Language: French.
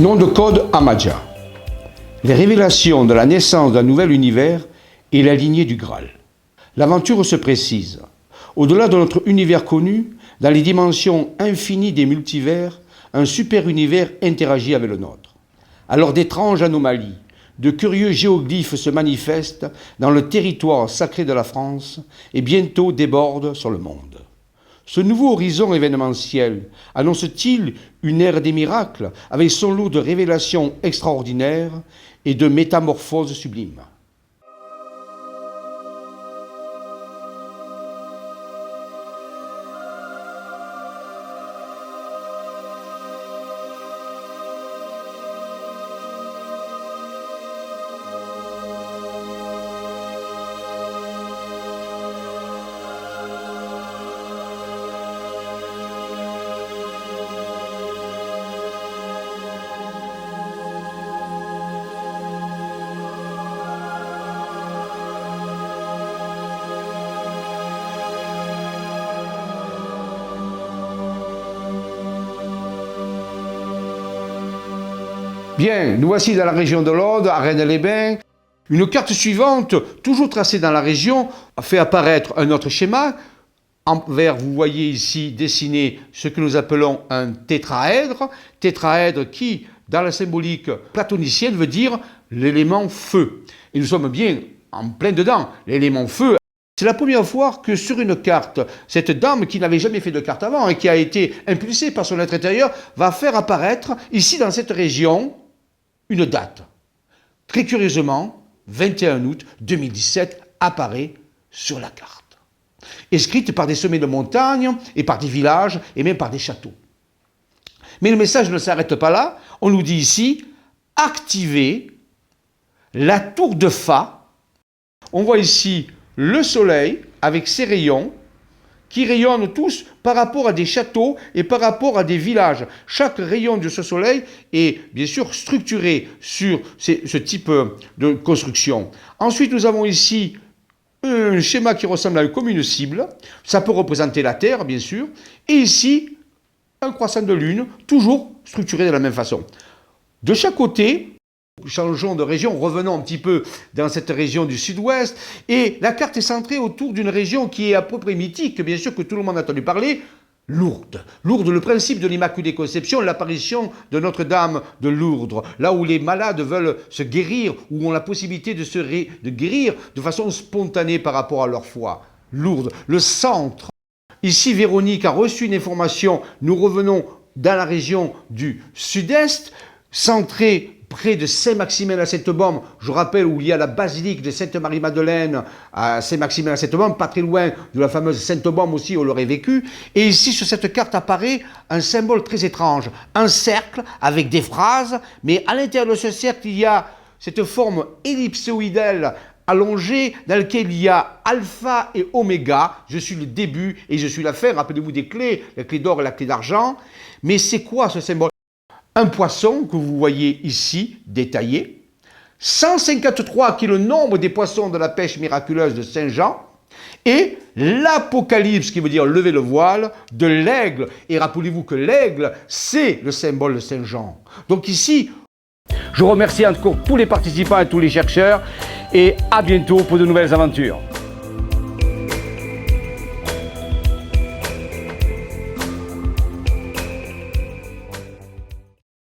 Nom de code Amadja. Les révélations de la naissance d'un nouvel univers et la lignée du Graal. L'aventure se précise. Au-delà de notre univers connu, dans les dimensions infinies des multivers, un super-univers interagit avec le nôtre. Alors d'étranges anomalies, de curieux géoglyphes se manifestent dans le territoire sacré de la France et bientôt débordent sur le monde. Ce nouveau horizon événementiel annonce-t-il une ère des miracles avec son lot de révélations extraordinaires et de métamorphoses sublimes? Bien, nous voici dans la région de l'Aude, à Rennes-les-Bains. Une carte suivante, toujours tracée dans la région, fait apparaître un autre schéma. En vert, vous voyez ici dessiné ce que nous appelons un tétraèdre. Tétraèdre qui, dans la symbolique platonicienne, veut dire l'élément feu. Et nous sommes bien en plein dedans, l'élément feu. C'est la première fois que sur une carte, cette dame qui n'avait jamais fait de carte avant et qui a été impulsée par son être intérieur, va faire apparaître, ici dans cette région, une date. Très curieusement, 21 août 2017 apparaît sur la carte. Inscrite par des sommets de montagne et par des villages et même par des châteaux. Mais le message ne s'arrête pas là. On nous dit ici, activez la tour de Fa. On voit ici le soleil avec ses rayons qui rayonnent tous par rapport à des châteaux et par rapport à des villages. Chaque rayon de ce soleil est bien sûr structuré sur ce type de construction. Ensuite, nous avons ici un schéma qui ressemble à une commune cible. Ça peut représenter la Terre, bien sûr. Et ici, un croissant de lune, toujours structuré de la même façon. De chaque côté, changeons de région, revenons un petit peu dans cette région du sud-ouest, et la carte est centrée autour d'une région qui est à peu près mythique, bien sûr que tout le monde a entendu parler, Lourdes. Lourdes, le principe de l'Immaculée Conception, l'apparition de Notre-Dame de Lourdes, là où les malades veulent se guérir, où ont la possibilité de guérir de façon spontanée par rapport à leur foi. Lourdes, le centre. Ici, Véronique a reçu une information, nous revenons dans la région du sud-est, centrée près de Saint-Maximin à Sainte-Baume, je rappelle où il y a la basilique de Sainte-Marie-Madeleine à Saint-Maximin à Sainte-Baume, pas très loin de la fameuse Sainte-Baume aussi où elle aurait vécu. Et ici, sur cette carte apparaît un symbole très étrange, un cercle avec des phrases, mais à l'intérieur de ce cercle, il y a cette forme ellipsoïdale allongée dans laquelle il y a alpha et oméga. Je suis le début et je suis la fin. Rappelez-vous des clés, la clé d'or et la clé d'argent. Mais c'est quoi ce symbole ? Un poisson que vous voyez ici, détaillé, 153 qui est le nombre des poissons de la pêche miraculeuse de Saint Jean, et l'Apocalypse, qui veut dire lever le voile, de l'aigle. Et rappelez-vous que l'aigle, c'est le symbole de Saint Jean. Donc ici, je remercie encore tous les participants et tous les chercheurs, et à bientôt pour de nouvelles aventures.